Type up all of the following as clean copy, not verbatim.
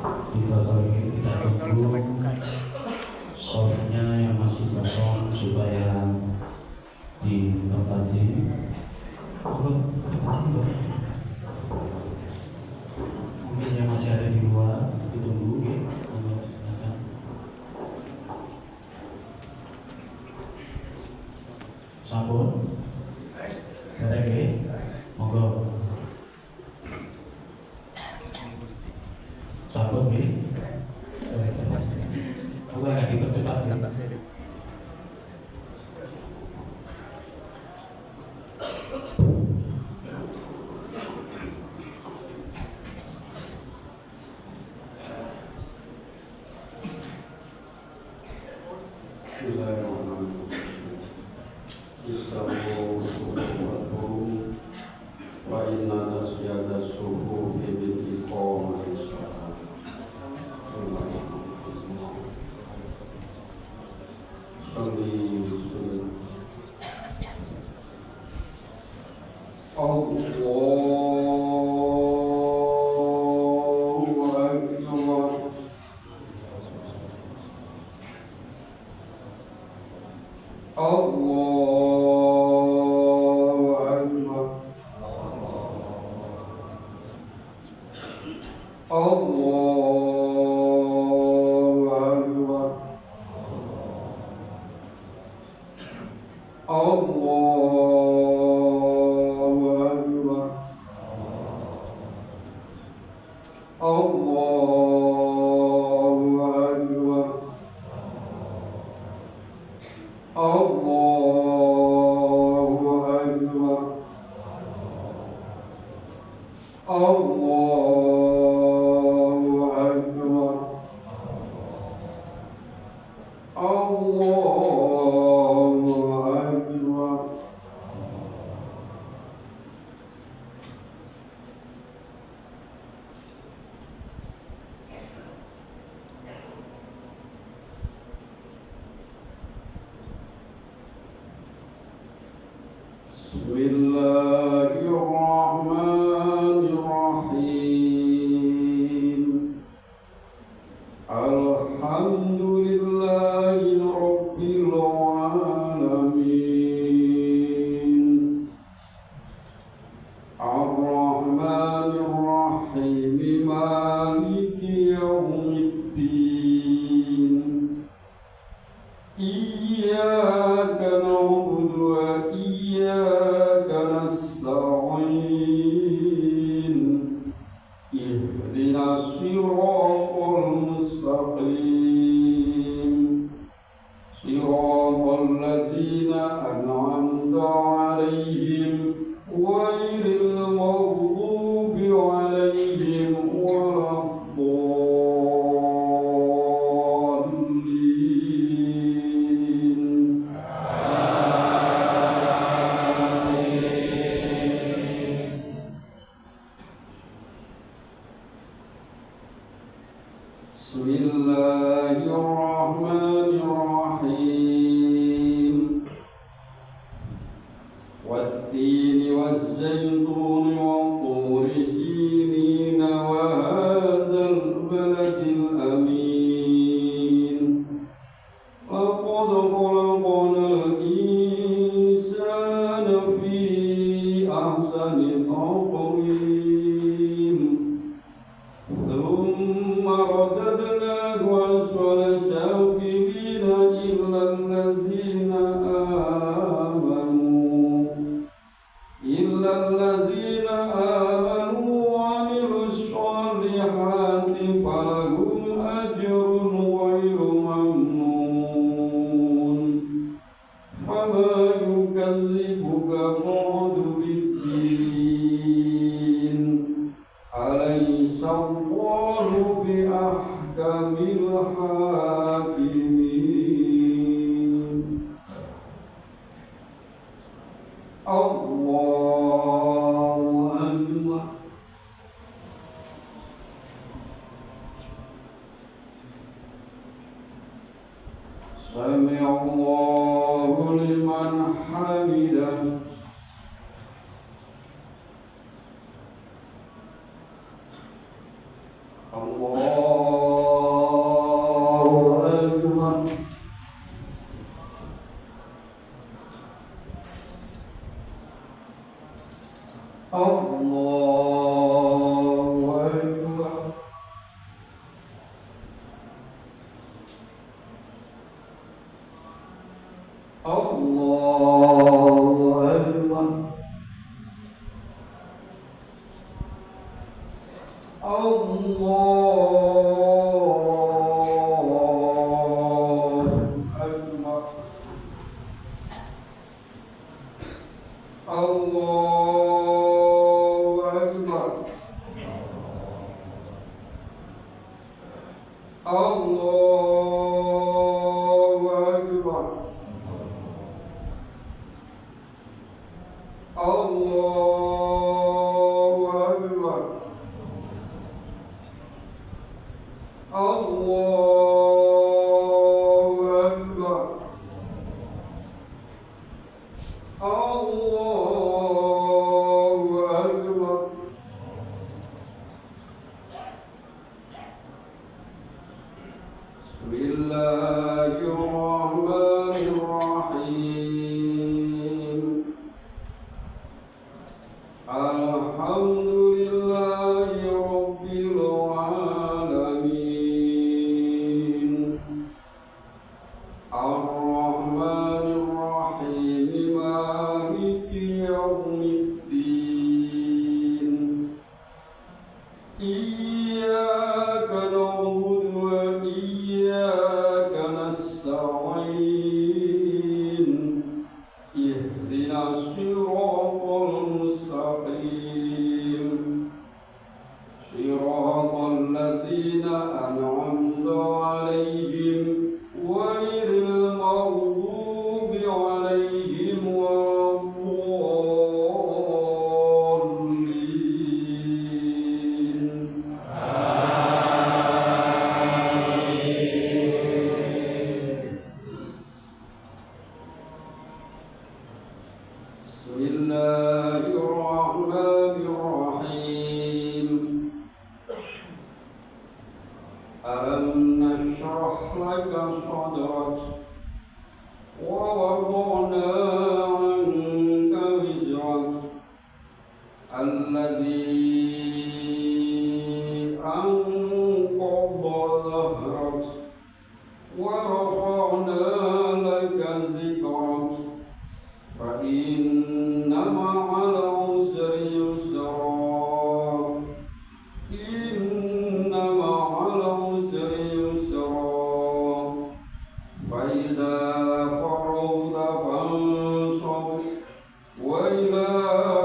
Kita kali kita tunggu softnya yang masih kosong supaya ditempati. Mungkin yang masih ada di luar ditunggu ya. Sampun. Derek monggo. Sampun nggih. Aku akan dipercepat. Allah Allahu Akbar. Allahu Akbar. Allahu Akbar. Allahu Akbar. Bismillahirrahmanirrahim. Alhamdulillahi Rabbil Alamin. Ar-Rahmanir Rahim. Maliki Yawmiddin. Iyyaka na'budu wa iyyaka nasta'in. Ihdinas siratal mustaqim. Siratal ladzina an'amta 'alaihim ghairil maghdubi 'alaihim waladdallin. Bismillahirrahmanirrahim. Alam nashrah laka sadrak wa wada'na 'anka wizrak alladhi anqadha dhahrak wa rafa'na laka dhikrak fa inna ma'al usri yusra. Inna ma'al usri yusra. Fa idza faragta fansab wa ila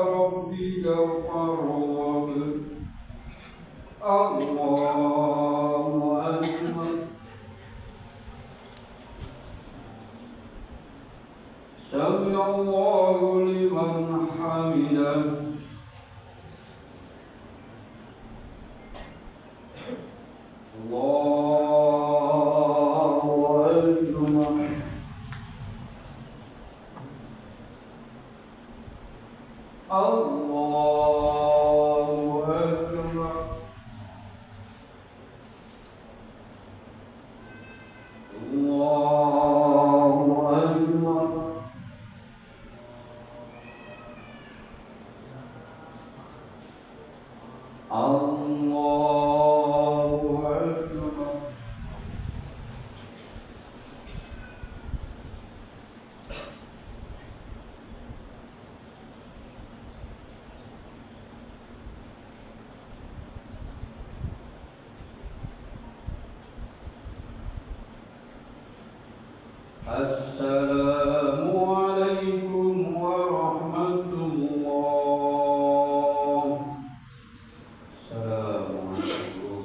rabbika farghab. Allahu Akbar. Sami Allahu liman hamidah. Allahu Akbar. Allahu Akbar. Allahu Akbar. Allahu Akbar. Assalamu alaikum warahmatullah. Assalamualaikum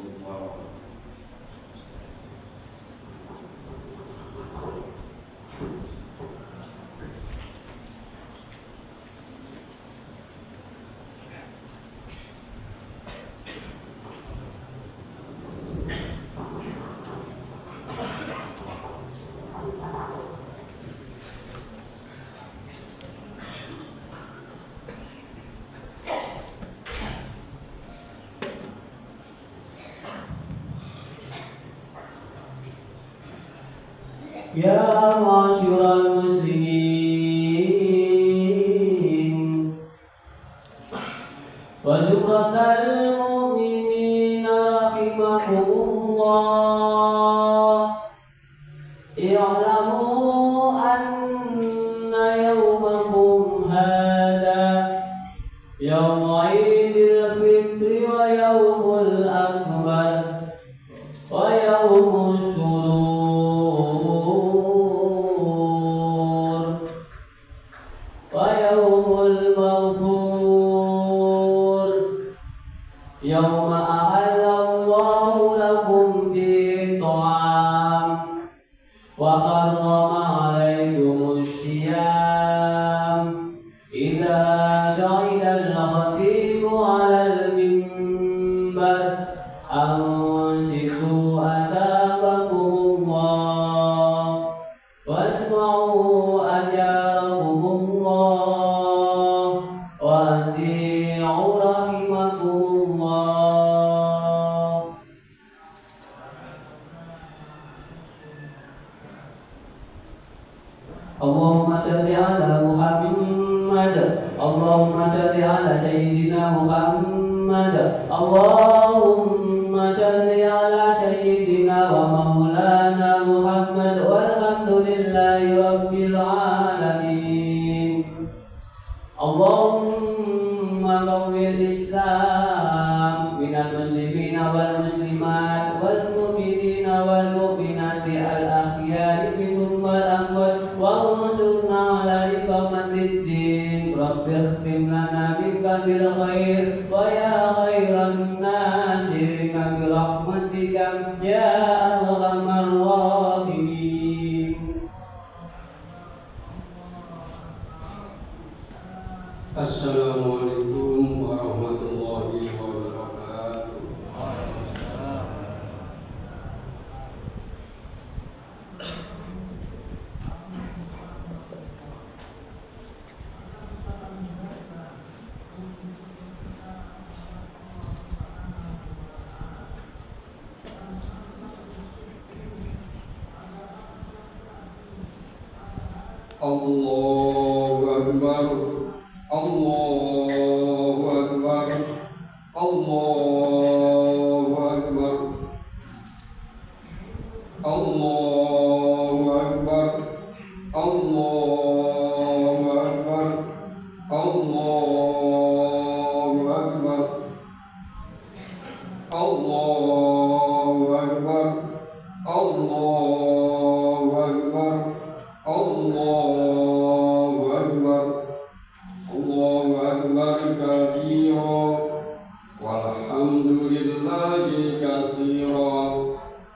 Ya ma'asyiral muslimin wa zumratal mu'minina rahimakumullah. I'lamu anna yawmakum hadha yawmu 'idil fitri wa yawmul akbar wa yawmus يوم أحل الله لكم فيه وحرم عليكم الصيام إذا صعد الخطيب على المنبر أنصتوا أثابكم الله واسمعوا أجابكم الله وأطيعوا رحمكم الله. اللهم صل على محمد اللهم صل على سيدنا محمد اللهم صل على سيدنا ومولانا محمد والحمد لله رب العالمين. اللهم قوي الإسلام من المسلمين والمسلمات والمؤمنين والمؤمنات الأحياء منهم والأموات وانصرنا على إقامة الدين. رب اختم لنا منك بالخير ويا خير الناصرين برحمتك يا أرحم الراحمين. Assalamualaikum warahmatullahi wabarakatuh. Allahu Akbar. Allahu Akbar. Allahu Akbar. Allahu Akbar. Allahu Akbar. Allahu Akbar. Allahu Akbar. Allahu Akbar. Allahu Akbar. Allahu Akbar kabira walhamdulillahi katsira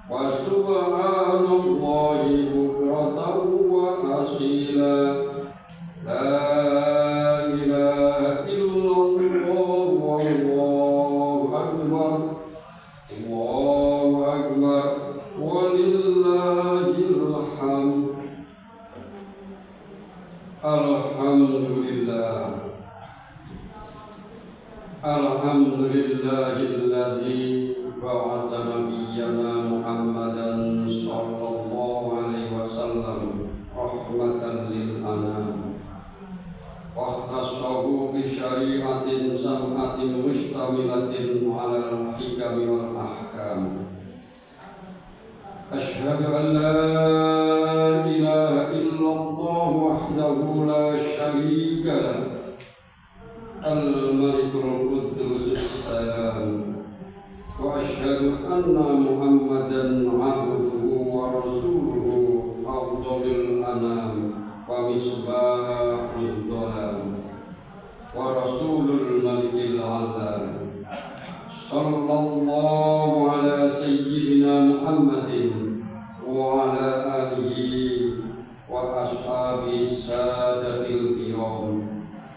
wa subhanallahi bukratan wa asila. La ilaha illallah wallahu akbar. Allahu akbar walillahil hamd. Alhamdulillah. Alhamdulillahilladzi ba'atha nabiyyana Muhammadan sallallahu alaihi wasallam rahmatan lil anam wa khassahu bi syari'atin sam'atin mustamilatin 'alal hikami wal ahkam. Asyhadu an la ilaha illallah wahdahu la syarika lah. Al-Malikul Quddus Salam. Wa asyhadu anna Muhammadan abduhu wa rasuluhu afdhalul anam wa misbahul dhalam wa rasulul malikil alam. Sallallahu ala sayyidina Muhammadin wa ala alihi wa ashabihi sadatil kiram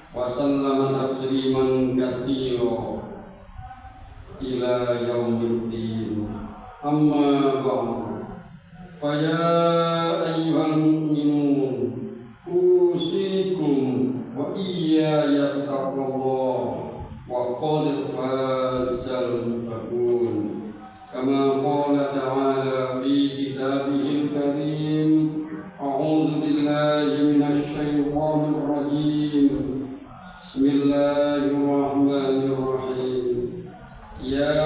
wa sallama tasliman katsira ila yaumiddin. Amma ba'du. Fa ya ayyuhal mu'minun usikum wa iyaya taqwallah wa qad fazal muttaqun. Kama qala ta'ala fi kitabihil karim. A'udzu billahi minasy syaithanir rajim. Bismillahirrahmanirrahim. Ya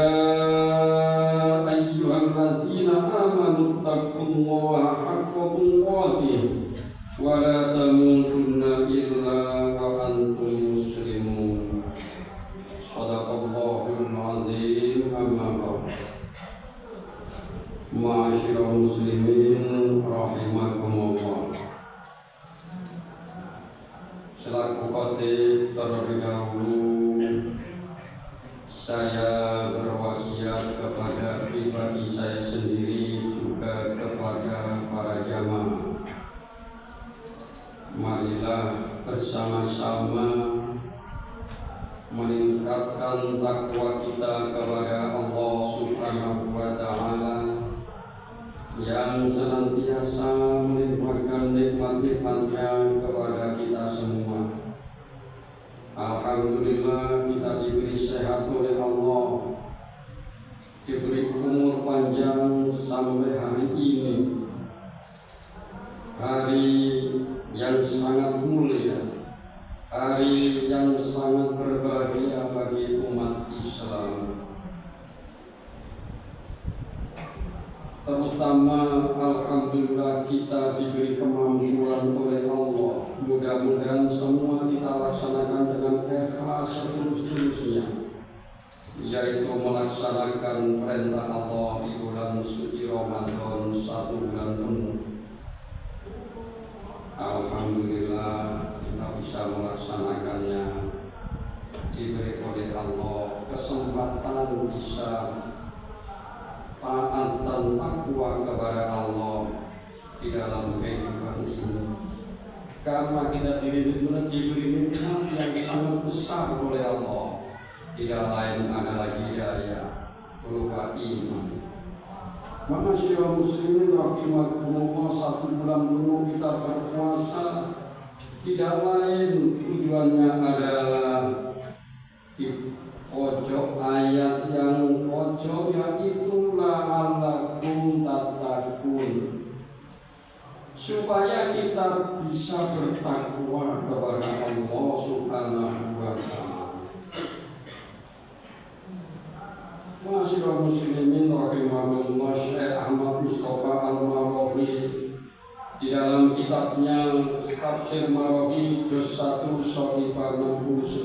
ayyuhalladzina amanu taqullaha haqqa tuqatih wa la tamutunna illa wa antum muslimun. Shadaqallahul azim. Amma ba'd. Ma'asyiral muslimin rahimakumullah. Selaku khatib terlebih dahulu saya berwasiat kepada pribadi saya sendiri juga kepada para jamaah sama-sama meningkatkan takwa kita kepada Allah Subhanahu wa Ta'ala yang senantiasa melimpahkan nikmat-nikmatnya kepada kita semua. Alhamdulillah kita diberi sehat oleh Allah, diberi umur panjang sampai hari ini, hari yang sangat mulia, hari yang sangat berbahagia bagi umat Islam. Terutama alhamdulillah kita diberi kemampuan oleh Allah. Mudah-mudahan semua kita laksanakan dengan ikhlas setulus-tulusnya, yaitu melaksanakan perintah Allah di bulan suci Ramadan 1 bulan penuh. Alhamdulillah kita bisa melaksanakannya, diberi oleh Allah kesempatan bisa taat dan takwa kepada Allah di dalam kehidupan ini. Karena kita diberi nikmat yang sangat besar oleh Allah, tidak lain adalah hidayah berupa iman. Ma'asyiral muslimin rahimakumullah, 1 bulan penuh kita berpuasa tidak lain tujuannya adalah di pojok ayat yang pojok yaitu la'allakum tattaqun, supaya kita bisa bertakwa kepada Allah Subhanahu wa Ta'ala. Ma'asyiral muslimin rahimahullah, Syekh Ahmad Mustafa Al-Marawi di dalam kitabnya Tafsir Marawi juz 1 Shafifah 69,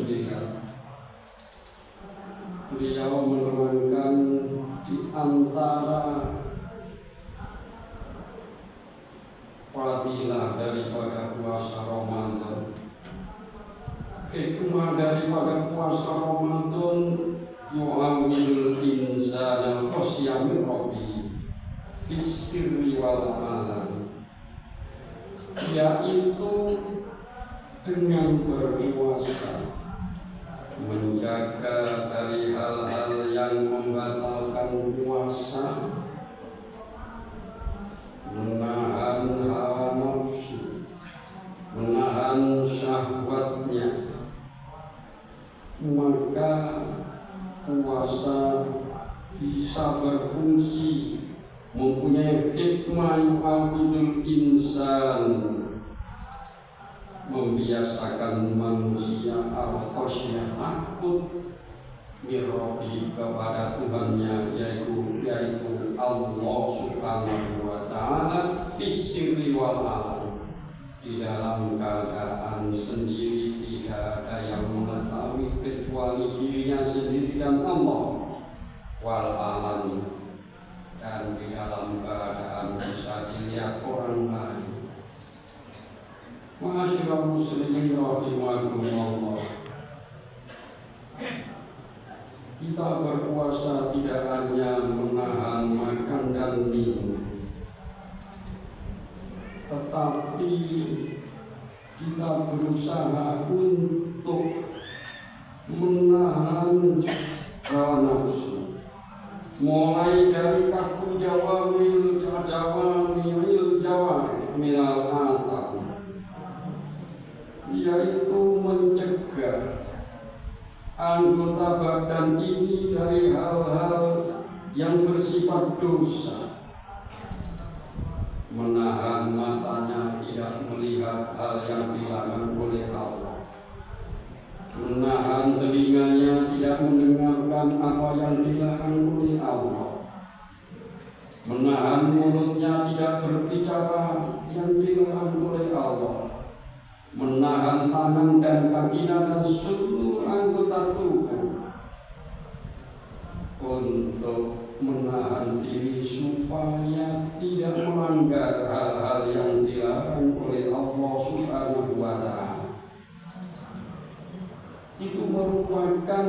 beliau menerangkan di antara fadilah daripada puasa Ramadan, hikmah daripada puasa Ramadan, yu'awwilul insana khasyya min rabbih fis sirri wal alam, yaitu dengan berpuasa menjaga dari hal-hal yang membatalkan puasa, menahan hawa nafsu, menahan syahwatnya, maka puasa bisa berfungsi mempunyai hikmah yu'awwidul insan, membiasakan manusia al-khasyah, takut mirrobi kepada Tuhannya, yaitu Allah Subhanahu wa Ta'ala fis-sirri wal alam, di dalam keadaan sendiri tidak ada yang mengetahui kecuali dirinya sendiri dan Allah, wal alam, dan di dalam keadaan bisa dilihat orang lain. Ma'asyiral muslimin rahimakumullah, kita berpuasa tidak hanya menahan makan dan minum, tetapi kita berusaha untuk menahan hawa nafsu, mulai dari kafu jawamil minal asal, yaitu mencegah anggota badan ini dari hal-hal yang bersifat dosa, menahan matanya tidak melihat hal yang dilarang oleh Allah, menahan telinganya tidak mendengarkan apa yang dilarang oleh Allah, menahan mulutnya tidak berbicara yang dilarang oleh Allah, menahan tangan dan kakinya dan seluruh anggota tubuh untuk menahan diri supaya tidak melanggar hal-hal yang dilarang oleh Allah Subhanahu wa Ta'ala. Itu merupakan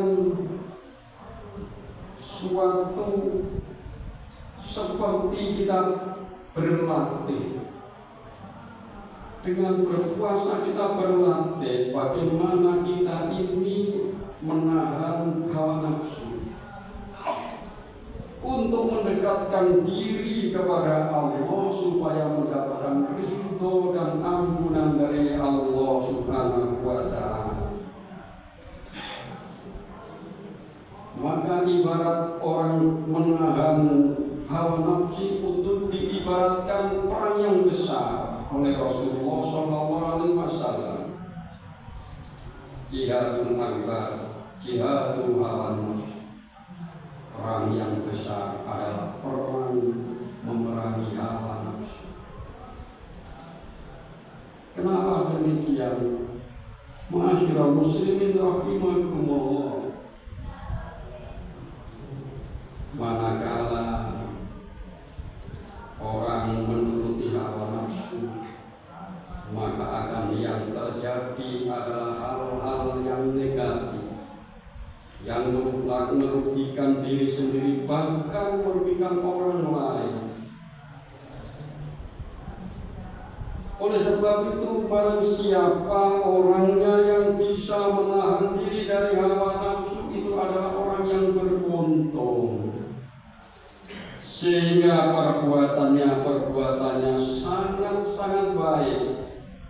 suatu seperti kita berlatih Dengan berpuasa kita berlatih bagaimana kita ini menahan hawa nafsu untuk mendekatkan diri kepada Allah supaya mendapatkan ridho dan ampunan dari Allah Subhanahu wa Ta'ala. Maka ibarat orang menahan hawa nafsu untuk diibaratkan perang yang besar oleh Rasulullah SAW. Jihadul akbar, jihadul hawa nafsu. Perang yang besar adalah perang memerangi hawa nafsu. Kenapa demikian? Ma'asyiral muslimin rahimakumullah. Manakala orang menuruti hawa nafsu, maka akan yang terjadi adalah hal-hal yang negatif, yang merugikan diri sendiri, bahkan merugikan orang lain. Oleh sebab itu, barang siapa orangnya yang bisa menahan diri dari hawa nafsu, itu adalah orang yang beruntung, sehingga perbuatannya sangat-sangat baik,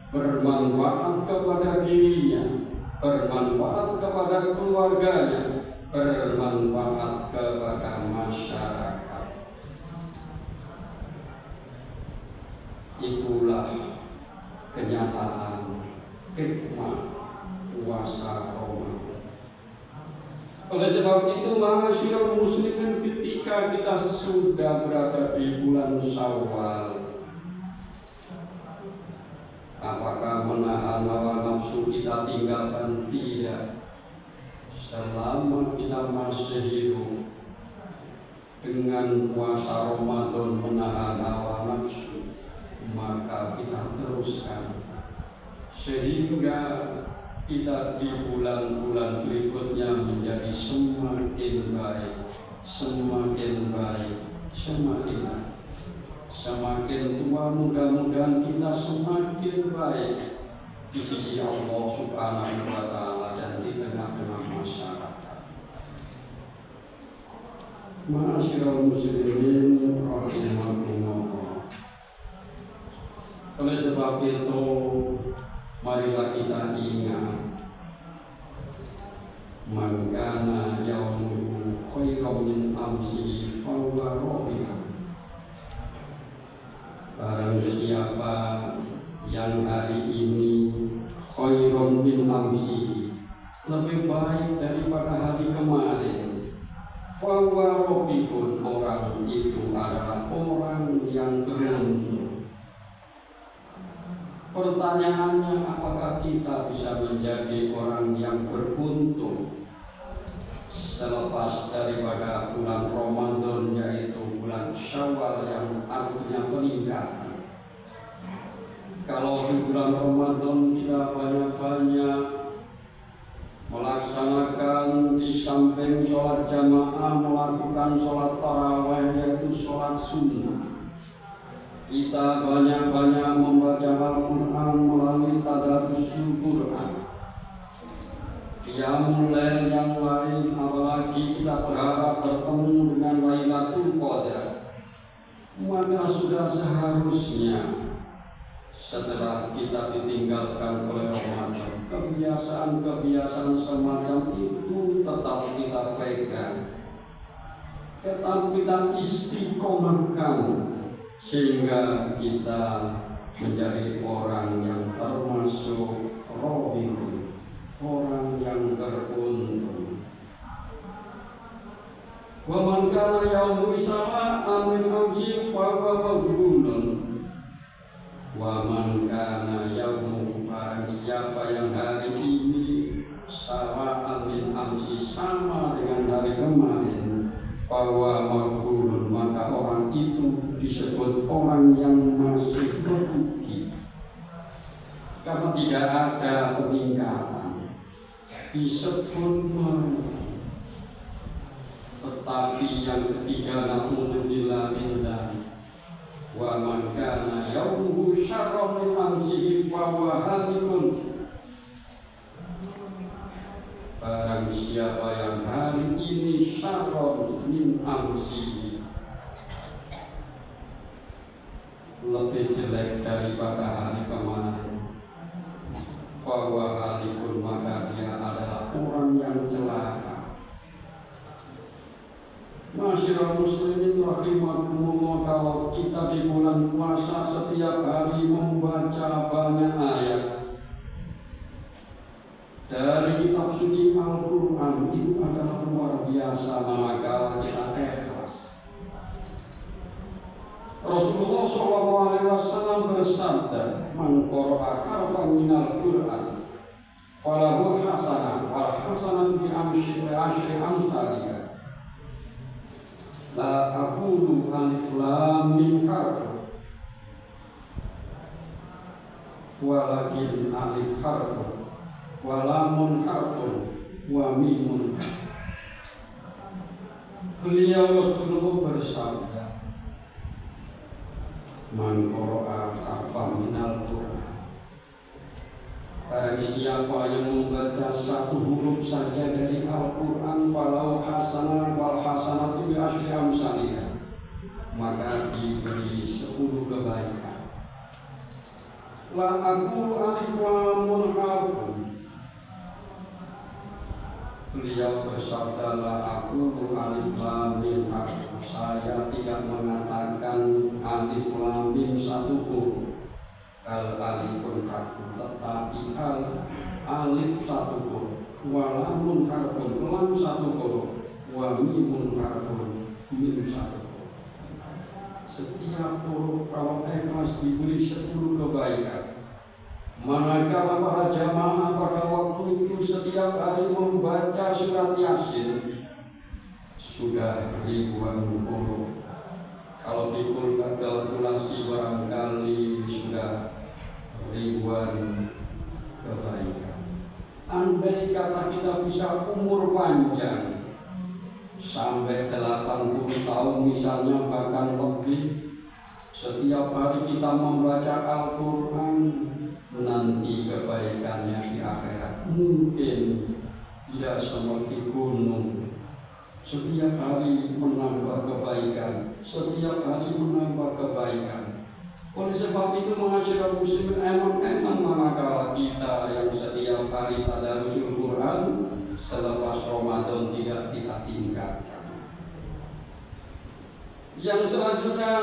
bermanfaat kepada dirinya, bermanfaat kepada keluarganya, bermanfaat kepada masyarakat. Itulah kenyataan hikmah puasa Ramadan. Oleh sebab itu, ma'asyiral muslimin, ketika kita sudah berada di bulan Syawal, apakah menahan hawa nafsu kita tinggalkan? Tidak. Selama kita masih hidup dengan puasa Ramadan menahan hawa nafsu, maka kita teruskan sehingga kita di bulan-bulan berikutnya menjadi semakin baik, semakin baik, semakin baik. Semakin tua, mudah-mudahan kita semakin baik di sisi Allah Subhanahu wa Ta'ala dan di tengah-tengah masyarakat. Ma'asyiral muslimin rahimakumullah. Oleh sebab itu, marilah kita ingat, man kana yaumuhu khairan min amsihi fahuwa rabihan. Barang siapa yang hari ini khairan min amsihi, lebih baik daripada hari kemarin, fahuwa rabihun, orang itu adalah orang yang beruntung. Pertanyaannya, apakah kita bisa menjadi orang yang beruntung selepas daripada bulan Ramadan, yaitu bulan Syawal yang artinya peningkatan? Kalau di bulan Ramadan kita banyak-banyak melaksanakan, di samping sholat jamaah, melakukan sholat tarawih, yaitu sholat sunnah. Kita banyak-banyak membaca Al-Quran melalui tadarrusul Quran, qiyamul lail yang lain, apalagi kita berharap bertemu dengan Lailatul Qadar. Maka sudah seharusnya setelah kita ditinggalkan oleh Ramadan, kebiasaan-kebiasaan semacam itu tetap kita pegang, tetap kita istiqomahkan, sehingga kita menjadi orang yang termasuk rohim, orang yang beruntung. Wa man kana yaumu sawa'an min amsi fa huwa maghbunun. Wa man kana yaumu, barang siapa yang hari ini sawa'an min amsi, sama dengan hari kemarin, fa huwa maghbunun, maka orang itu disebut orang yang masih merugi, karena tidak ada peningkatan, disebut merugi. Tetapi yang ketiga, naudzubillah min dzalik, wa man kana yaumu syarran min amsihi fa lebih jelek daripada hari kemarin, bahwa hari pun maka dia adalah orang yang celaka. Masyarakat muslimin rahimakumullah, kalau kita di bulan puasa setiap hari membaca banyak ayat dari kitab suci Al-Quran, itu adalah luar biasa manakala kita ikhlas. Rasulullah SAW bersabda, "Man qara'a harfan minal Qur'an falahu hasanah wal hasanatu bi asyri amsalihha. La aqulu alif lam mim harf walakin alif harf wa lamun harfun wa mimun." Beliau Rasulullah bersabda, "Man qara'a harfan minal Qur'an." Barang siapa yang membaca satu huruf saja dari Al-Quran, falau hasanah wal hasanatu bi asyri amsalihha, maka diberi 10 kebaikan. La aqulu alif lam harfun. Beliau bersabda, "La aqulu alif lam mim harfun." Saya tidak mengatakan alif lam mim satu huruf, al alifun harfun, tetapi al alif satu huruf, wa lamun harfun, lam satu huruf, wa mimun harfun, mim satu huruf. Setiap huruf kalau ikhlas diberi 10 kebaikan. Manakala para jamaah pada waktu itu setiap hari membaca surat Yasin, sudah ribuan huruf. Kalau dikalkulasi barangkali sudah ribuan kebaikan. Andai kata kita bisa umur panjang sampai 80 tahun misalnya, bahkan lebih, setiap hari kita membaca Al-Quran, nanti kebaikannya di akhirat mungkin tidak seperti gunung. Setiap hari menambah kebaikan, setiap hari menambah kebaikan. Oleh sebab itu masyarakat muslimin, emang manakala kita yang setiap hari tadarrusul Quran selepas Ramadan tidak kita tinggalkan. Yang selanjutnya,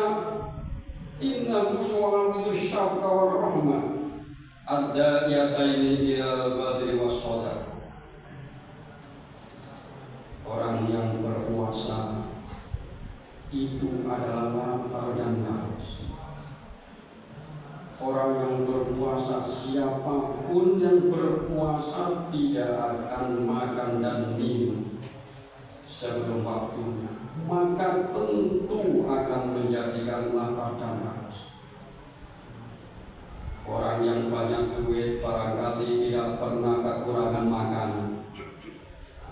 innahu yu'amilu syafqa wal rahmah ad-da'iyataini ila badri was-shadaq. Orang yang berpuasa itu adalah lapar dan haus. Orang yang berpuasa, siapapun yang berpuasa tidak akan makan dan minum sebelum waktunya, maka tentu akan menjadikan lapar dan haus. Orang yang banyak duit barangkali tidak pernah kekurangan makanan.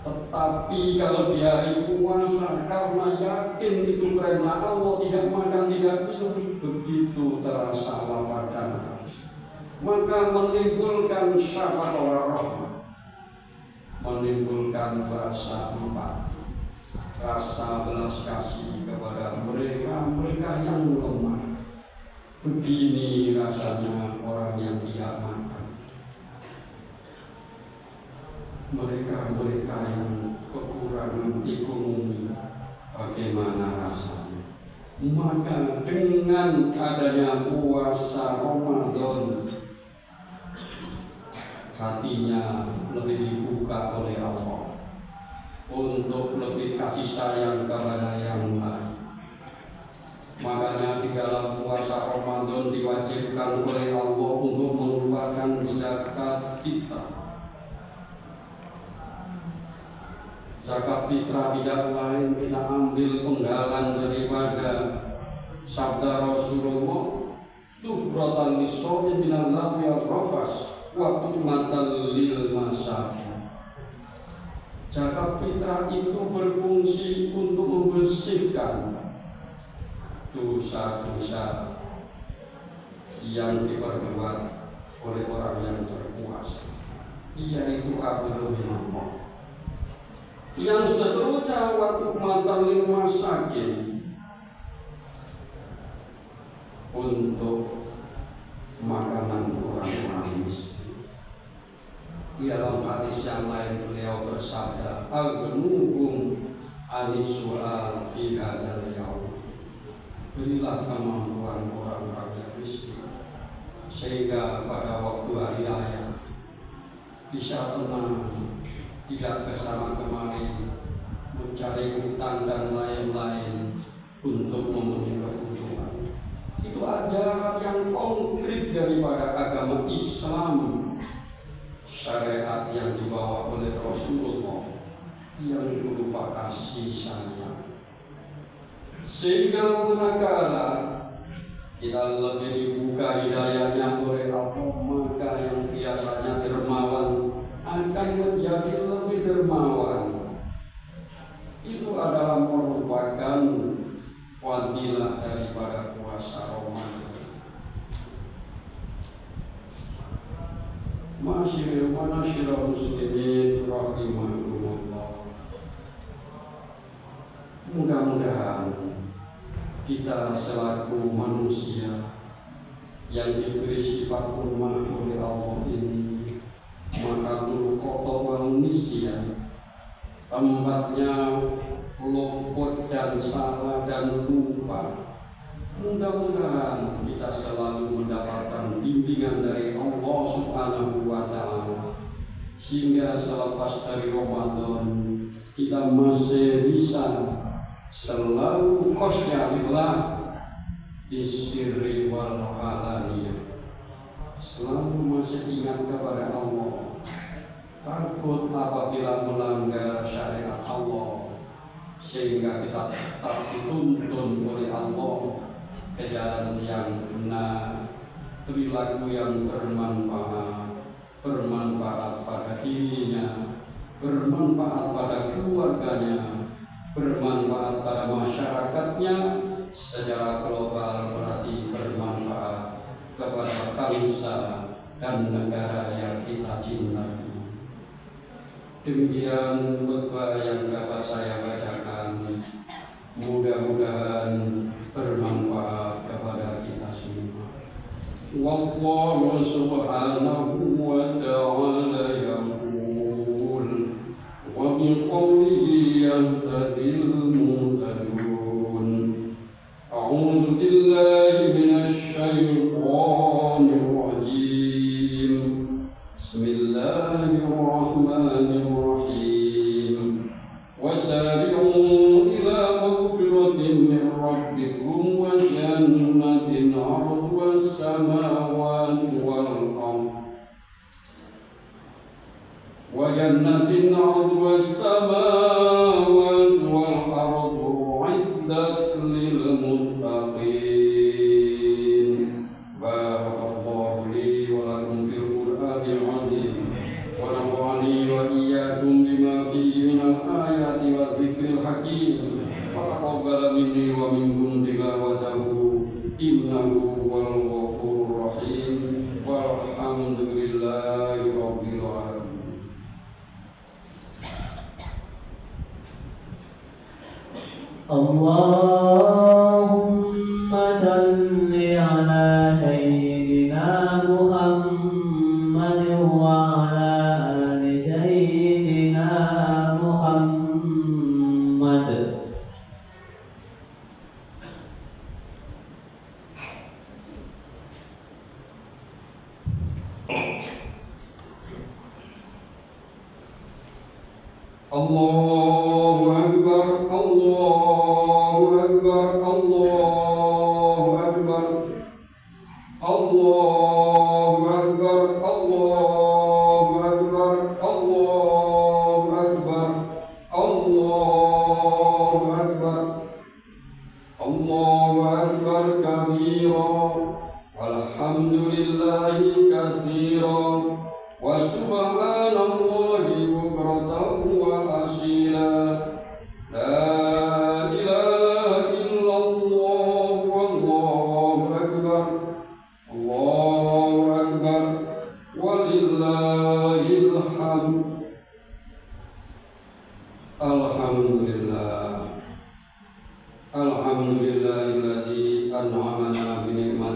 Tetapi kalau di hari puasa, karena yakin itu perintah Allah, tidak makan, tidak minum, begitu terasa lapar dan haus, maka menimbulkan syafaq wal rahmah, menimbulkan rasa empati, rasa belas kasih kepada mereka yang lemah. Begini rasanya orang yang tidak makan, mereka yang kekurangan ekonomi, bagaimana rasanya? Maka dengan adanya puasa Ramadan, hatinya lebih dibuka oleh Allah untuk lebih kasih sayang kepada yang lain. Makanya di dalam puasa Ramadan diwajibkan oleh Allah untuk mengeluarkan zakat fitrah. Zakat fitrah tidak lain kita ambil penggalan daripada sabda Rasulullah, tuhratan lis-shaumi minal lagwi wal rafas wa tu'matan lil masakin. Zakat fitrah itu berfungsi untuk membersihkan dosa-dosa yang diperbuat oleh orang yang berpuasa, yaitu hablum minallah. Yang seterusnya, waktu mantan lil masakin, untuk makanan orang-orang miskin. Di dalam hadis yang lain beliau bersabda, "Agnuhum anis-su'al fi hadzal yaum." Berilah kemampuan orang-orang yang miskin sehingga pada waktu hari raya bisa tenang, tidak kesana kemari mencari hutang dan lain-lain untuk memenuhi kebutuhan. Itu ajaran yang konkret daripada agama Islam, syariat yang dibawa oleh Rasulullah yang berupa kasih sayang. Sehingga manakala kita lebih dibuka hidayahnya oleh Allah, maka yang biasanya dermawan akan menjadi lebih dermawan. Itu adalah merupakan fadilah daripada puasa Ramadan. Ma'asyiral muslimin rahimakumullah. Mudah-mudahan kita selaku manusia yang diberi sifat lemah oleh Allah ini, maka kotor manusia tempatnya luput dan salah dan lupa. Mudah-mudahan kita selalu mendapatkan bimbingan dari Allah Subhanahu wa Ta'ala, sehingga selepas dari Ramadan kita masih bisa selalu khosyalillah bisirri wal alaniyah, selalu masih ingat kepada Allah, takut apabila melanggar syariat Allah, sehingga kita tetap dituntun oleh Allah ke jalan yang benar, perilaku yang bermanfaat pada dirinya, bermanfaat pada keluarganya, bermanfaat pada masyarakatnya, secara global berarti bermanfaat kepada bangsa dan negara yang kita cintai. Demikian khutbah yang dapat saya bacakan, mudah-mudahan bermanfaat kepada kita semua. Wallahu subhanahu wa ta'ala yaqul wa biqawlihi yahtadil muhtadun. A'udzu billahi minasy syaithanir rajim. Bismillahirrahmanirrahim. Wasari'u ila maghfiratin min rabbikum wa jannatin 'arduha as-samawati wal ardh وجنة عرضها السماوات والأرض أعدت للمتقين. بارك الله لي ولكم في القرآن العظيم ونفعني وإياكم بما فيه من الآيات والذكر الحكيم وتقبل مني ومنكم تلاوته إنه هو الغفور الرحيم والحمد لله رب العالمين. Allahumma salli ala sayyidina Muhammad wa ala ali sayyidina Muhammad. Allahu Akbar, Allahu Akbar, Allahu Akbar, Allahu Akbar, Allahu Akbar, Allahu Akbar, Allahu Akbar, Allahu Akbar kabira, walhamdulillahi katsira, wa subhanallahi bukratan wa asila. La ilaha illallah wallahu akbar, Allahu akbar, walillahil hamd. Alhamdulillah, alhamdulillahilladzi an'amana bi ni'matil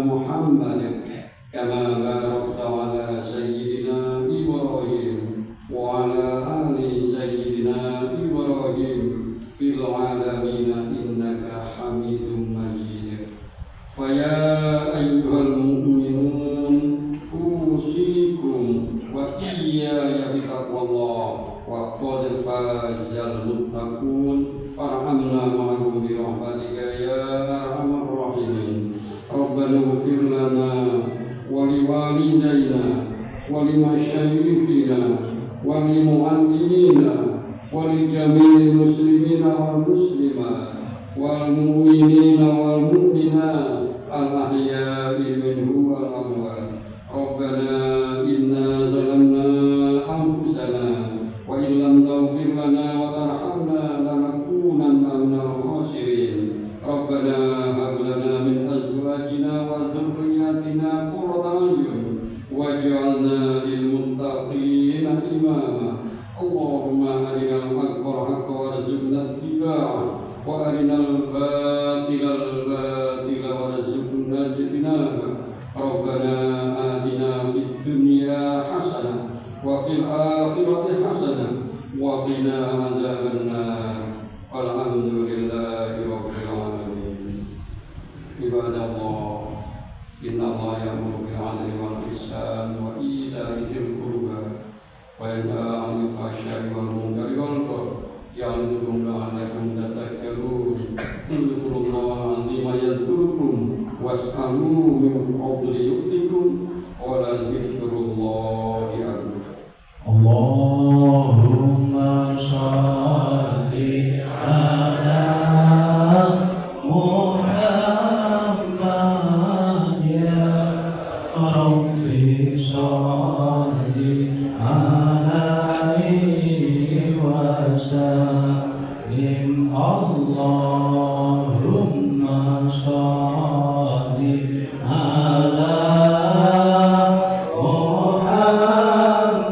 محمد كما باركت على سيدنا إبراهيم وعلى آل سيدنا إبراهيم في العالمين إنك حميد مجيد. فيا أيها المؤمنون أوصيكم وإياي بتقوى الله وقد فاز المتقون فارحمنا معهم برحمتك يا أرحم الراحمين. ربنا اغفر لنا ولوالدينا ولمشايخنا ولمعلمينا ولجميع المسلمين والمسلمات والمؤمنين والمؤمنات الأحياء منهم والأموات. ربنا إنا ظلمنا أنفسنا وإن لم تغفر لنا وترحمنا لنكونن من الخاسرين. ربنا هب لنا من أزواجنا وذرياتنا قرة أعين واجعلنا للمتقين إماما. اللهم أرنا الحق حقا وارزقنا اتباعه وأرنا الباطل وارزقنا اجتنابه. ربنا آتنا في الدنيا حسنة وفي الآخرة حسنة وقنا عذاب النار. الحمد لله رب العالمين. عباد الله إن الله يأمر بالعدل والإحسان وإيتاء ذي القربى وينهى عن الفحشاء والمنكر والبغي يعظكم لعلكم تذكرون. اذكروا الله العظيم يذكركم واسألوه من فضله يؤتكم ولذكر الله أكبر. اللهم صل على محمد يا ربي صل عليه وسلم. اللهم صل على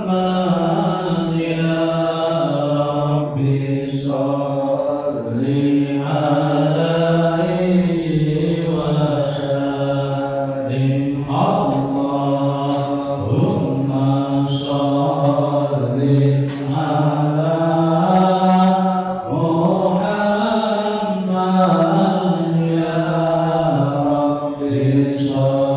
محمد يا ربي صل عليه وسلم. اللهم صل على محمد يا ربي صل